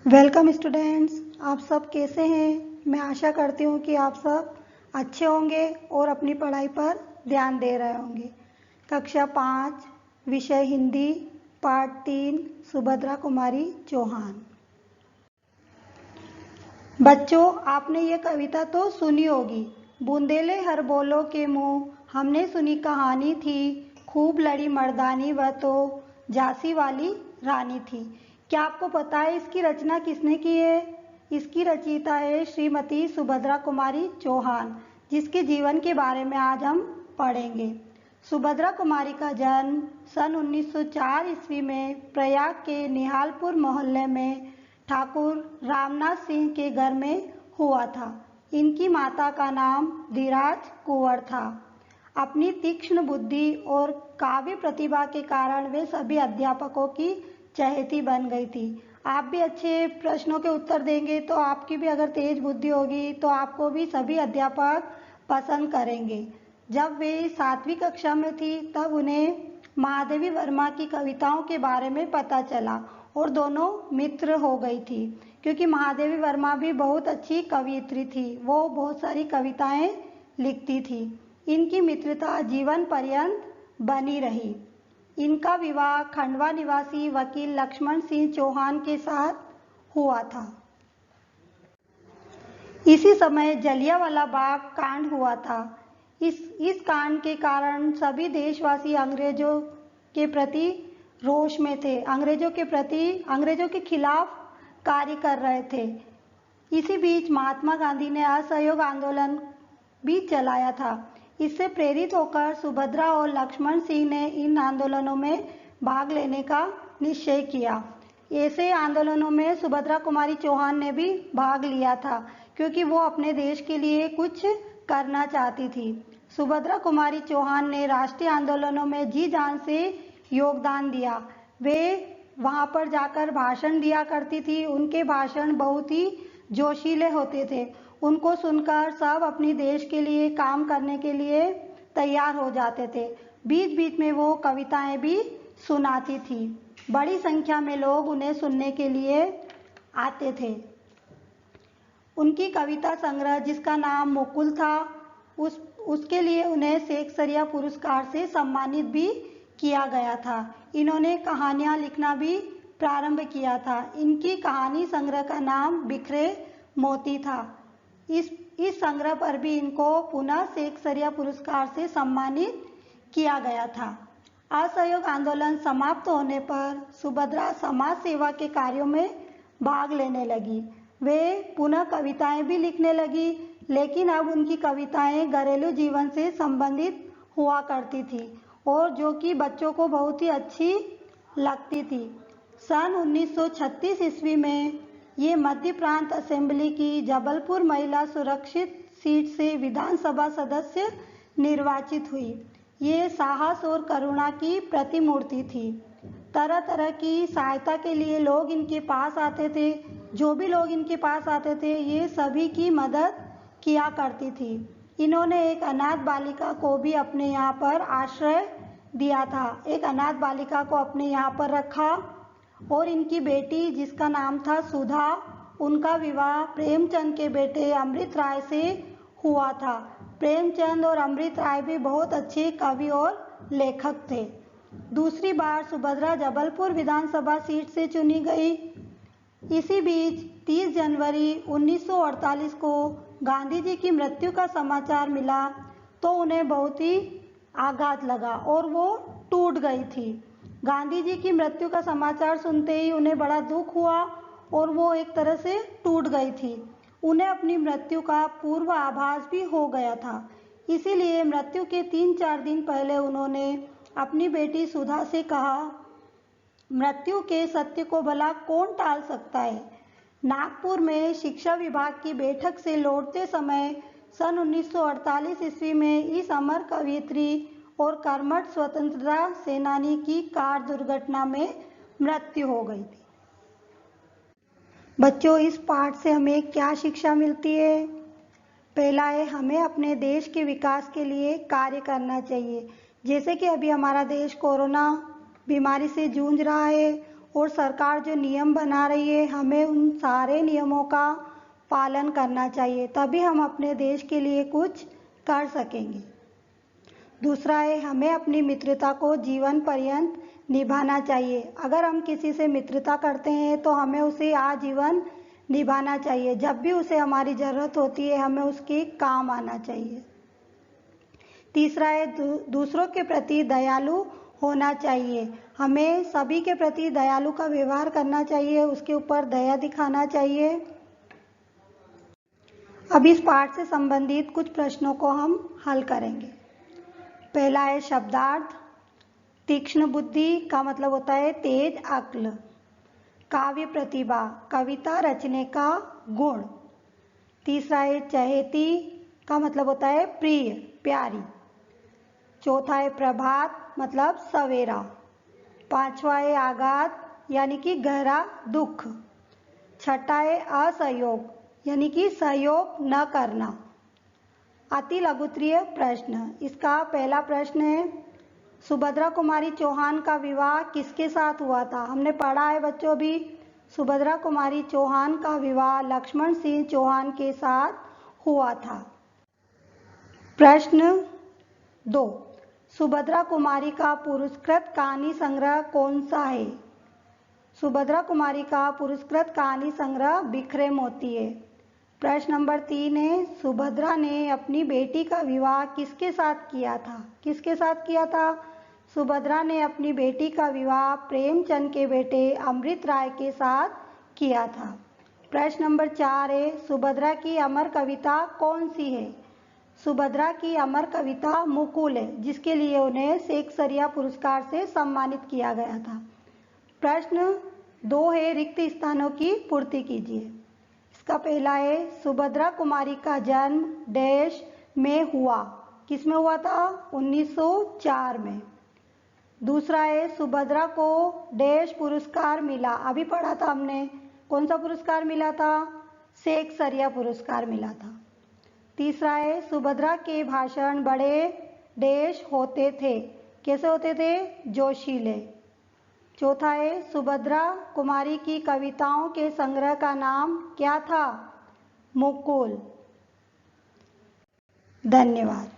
Welcome students. आप सब कैसे हैं? मैं आशा करती हूँ कि आप सब अच्छे होंगे और अपनी पढ़ाई पर ध्यान दे रहे होंगे। कक्षा 5 विषय हिंदी पाठ 3 सुभद्रा कुमारी चौहान। बच्चों, आपने ये कविता तो सुनी होगी। बूंदेले हर बोलो के मुँह हमने सुनी कहानी थी, खूब लड़ी मर्दानी वह तो झांसी वाली रानी थी। क्या आपको पता है इसकी रचना किसने की है? इसकी रचयिता है श्रीमती सुभद्रा कुमारी चौहान, जिसके जीवन के बारे में आज हम पढ़ेंगे। सुभद्रा कुमारी का जन्म सन 1904 ईस्वी में प्रयाग के निहालपुर मोहल्ले में ठाकुर रामनाथ सिंह के घर में हुआ था। इनकी माता का नाम धीराज कुंवर था। अपनी तीक्ष्ण बुद्धि और काव्य प्रतिभा के कारण वे सभी अध्यापकों की चहेती बन गई थी। आप भी अच्छे प्रश्नों के उत्तर देंगे तो आपकी भी अगर तेज बुद्धि होगी तो आपको भी सभी अध्यापक पसंद करेंगे। जब वे 7वीं कक्षा में थी तब उन्हें महादेवी वर्मा की कविताओं के बारे में पता चला और दोनों मित्र हो गई थी, क्योंकि महादेवी वर्मा भी बहुत अच्छी कवयित्री थी। वो बहुत सारी कविताएं लिखती थी। इनकी मित्रता जीवन पर्यंत बनी रही। इनका विवाह खंडवा निवासी वकील लक्ष्मण सिंह चौहान के साथ हुआ था। इसी समय जलियांवाला बाग कांड हुआ था। इस कांड के कारण सभी देशवासी अंग्रेजों के प्रति रोष में थे। अंग्रेजों के खिलाफ कार्य कर रहे थे। इसी बीच महात्मा गांधी ने असहयोग आंदोलन भी चलाया था। इससे प्रेरित होकर सुभद्रा और लक्ष्मण सिंह ने इन आंदोलनों में भाग लेने का निश्चय किया। ऐसे आंदोलनों में सुभद्रा कुमारी चौहान ने भी भाग लिया था, क्योंकि वो अपने देश के लिए कुछ करना चाहती थी। सुभद्रा कुमारी चौहान ने राष्ट्रीय आंदोलनों में जी जान से योगदान दिया। वे वहां पर जाकर भाषण दिया करती थी। उनके भाषण बहुत ही जोशीले होते थे। उनको सुनकर सब अपनी देश के लिए काम करने के लिए तैयार हो जाते थे। बीच बीच में वो कविताएं भी सुनाती थी। बड़ी संख्या में लोग उन्हें सुनने के लिए आते थे। उनकी कविता संग्रह जिसका नाम मुकुल था, उसके लिए उन्हें शेक्सपियर पुरस्कार से सम्मानित भी किया गया था। इन्होंने कहानियां लिखना भी प्रारंभ किया था। इनकी कहानी संग्रह का नाम बिखरे मोती था। इस संग्रह पर भी इनको पुनः शेक्सपियर पुरस्कार से सम्मानित किया गया था। असहयोग आंदोलन समाप्त होने पर सुभद्रा समाज सेवा के कार्यों में भाग लेने लगी। वे पुनः कविताएं भी लिखने लगी, लेकिन अब उनकी कविताएं घरेलू जीवन से संबंधित हुआ करती थी और जो कि बच्चों को बहुत ही अच्छी लगती थी। सन 1936 ईस्वी में ये मध्य प्रांत असेंबली की जबलपुर महिला सुरक्षित सीट से विधानसभा सदस्य निर्वाचित हुई। ये साहस और करुणा की प्रतिमूर्ति थी। तरह तरह की सहायता के लिए लोग इनके पास आते थे। जो भी लोग इनके पास आते थे ये सभी की मदद किया करती थी। इन्होंने एक अनाथ बालिका को भी अपने यहाँ पर आश्रय दिया था। एक अनाथ बालिका को अपने यहाँ पर रखा और इनकी बेटी जिसका नाम था सुधा, उनका विवाह प्रेमचंद के बेटे अमृत राय से हुआ था। प्रेमचंद और अमृत राय भी बहुत अच्छे कवि और लेखक थे। दूसरी बार सुभद्रा जबलपुर विधानसभा सीट से चुनी गई। इसी बीच 30 जनवरी 1948 को गांधी जी की मृत्यु का समाचार मिला तो उन्हें बहुत ही आघात लगा और वो टूट गई थी। गांधी जी की मृत्यु का समाचार सुनते ही उन्हें बड़ा दुख हुआ और वो एक तरह से टूट गई थी। उन्हें अपनी मृत्यु का पूर्व आभास भी हो गया था। इसीलिए मृत्यु के 3-4 दिन पहले उन्होंने अपनी बेटी सुधा से कहा, मृत्यु के सत्य को भला कौन टाल सकता है। नागपुर में शिक्षा विभाग की बैठक से लौटते समय सन 1948 ईस्वी में इस अमर कवयित्री और कर्मठ स्वतंत्रता सेनानी की कार दुर्घटना में मृत्यु हो गई थी। बच्चों, इस पाठ से हमें क्या शिक्षा मिलती है? पहला है, हमें अपने देश के विकास के लिए कार्य करना चाहिए। जैसे कि अभी हमारा देश कोरोना बीमारी से जूझ रहा है और सरकार जो नियम बना रही है हमें उन सारे नियमों का पालन करना चाहिए, तभी हम अपने देश के लिए कुछ कर सकेंगे। दूसरा है हमें अपनी मित्रता को जीवन पर्यंत निभाना चाहिए। अगर हम किसी से मित्रता करते हैं तो हमें उसे आजीवन निभाना चाहिए। जब भी उसे हमारी ज़रूरत होती है हमें उसके काम आना चाहिए। तीसरा है दूसरों के प्रति दयालु होना चाहिए। हमें सभी के प्रति दयालु का व्यवहार करना चाहिए, उसके ऊपर दया दिखाना चाहिए। अब इस पाठ से संबंधित कुछ प्रश्नों को हम हल करेंगे। पहला है शब्दार्थ। तीक्ष्ण बुद्धि का मतलब होता है तेज अक्ल। काव्य प्रतिभा, कविता रचने का गुण। तीसरा है चहेती का मतलब होता है प्रिय, प्यारी। चौथा है प्रभात मतलब सवेरा। पांचवा है आघात यानी कि गहरा दुख। छठा है असहयोग यानी कि सहयोग न करना। अति लघुत्तरीय प्रश्न। इसका पहला प्रश्न है सुभद्रा कुमारी चौहान का विवाह किसके साथ हुआ था? हमने पढ़ा है बच्चों अभी, सुभद्रा कुमारी चौहान का विवाह लक्ष्मण सिंह चौहान के साथ हुआ था। प्रश्न 2, सुभद्रा कुमारी का पुरस्कृत कहानी संग्रह कौन सा है? सुभद्रा कुमारी का पुरस्कृत कहानी संग्रह बिखरे मोती है। प्रश्न नंबर 3 है सुभद्रा ने अपनी बेटी का विवाह किसके साथ किया था? किसके साथ किया था? सुभद्रा ने अपनी बेटी का विवाह प्रेमचंद के बेटे अमृत राय के साथ किया था। प्रश्न नंबर 4 है सुभद्रा की अमर कविता कौन सी है? सुभद्रा की अमर कविता मुकुल है, जिसके लिए उन्हें शेक्सपियर पुरस्कार से सम्मानित किया गया था। प्रश्न 2 है रिक्त स्थानों की पूर्ति कीजिए। इसका पहला है सुभद्रा कुमारी का जन्म डैश में हुआ। किस में हुआ था? 1904 में। दूसरा है सुभद्रा को डैश पुरस्कार मिला। अभी पढ़ा था हमने, कौन सा पुरस्कार मिला था? शेक्सपियर पुरस्कार मिला था। तीसरा है सुभद्रा के भाषण बड़े डैश होते थे। कैसे होते थे? जोशीले। चौथा है सुभद्रा कुमारी की कविताओं के संग्रह का नाम क्या था? मुकुल। धन्यवाद।